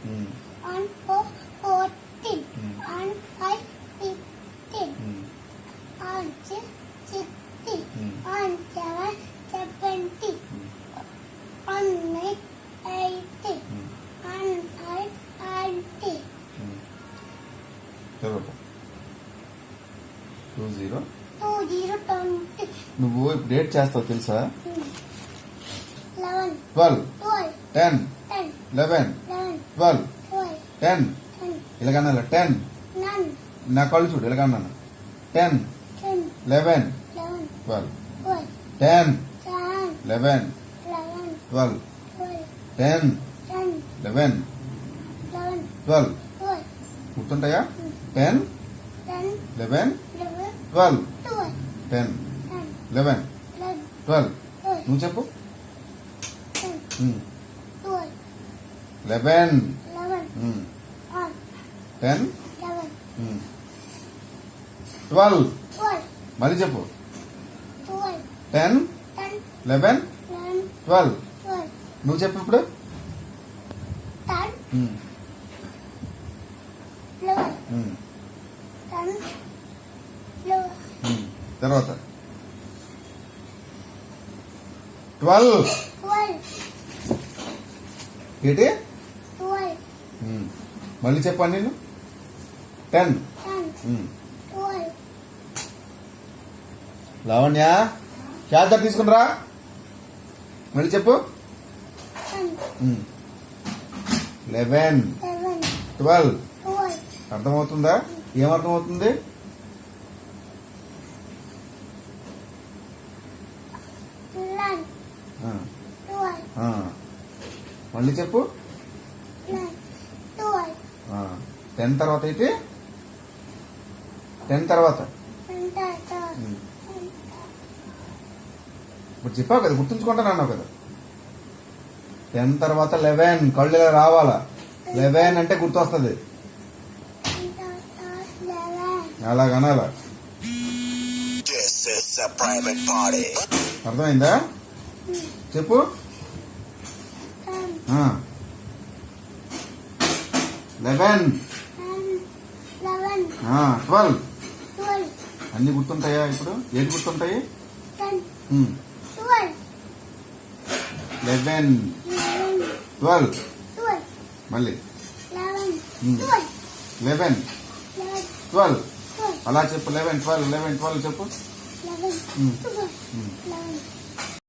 On 4, 14. On 5, 15. On 6, 60. On 7, 70. On 9, 80. On 5, 90. తర్వాత 20 20. నువ్వు ఇప్పుడు డేట్ చేస్తావు తెలుసా? 11, 12 12, 10 10, 11 11, 12 12, 10 10, ఇలాగన్నా 10 9, నా కళ్ళు చూడు ఇలాగన్నాను 10 10, 11 11, 12 12, 10 10, 11 11, 12 12, 10 10, 11 11, 12 12, గుర్తుంటాయా? 10 10, 11 11, 12 12, 10 10, 11 11, 12 12, నువ్వు చెప్పు 10, 12, 11 11, 10 11, 12 12, మళ్ళీ చెప్పు 12, 10 10, 11 11, 12 12, నువ్వు చెప్పు ఇప్పుడు 10, 11, 10, 11, తర్వాత 12 12, ఏంటి 12, మళ్ళీ చెప్పండి నేను 10 10, 12, లావణ్య చార్జర్ తీసుకునిరా మళ్ళీ చెప్పు 10, 11 11, 12 12, అర్థమవుతుందా? ఏమర్థమవుతుంది? 11, 12, మళ్ళీ చెప్పు 11, 12, 10 తర్వాత అయితే 10 తర్వాత ఇప్పుడు చెప్పావు కదా గుర్తుంచుకుంటాను అన్నావు కదా 10 తర్వాత 11 కళ్ళు ఇలా రావాలా 11 అంటే గుర్తొస్తుంది అలాగనాలా అర్థమైందా? చెప్పు 11 12 అన్ని గుర్తుంటాయా? ఇప్పుడు ఏది గుర్తుంటాయి? 11 12 మళ్ళీ 11 12 అలా చెప్పు 11 12 11 12 చెప్పు 11, 12, 11.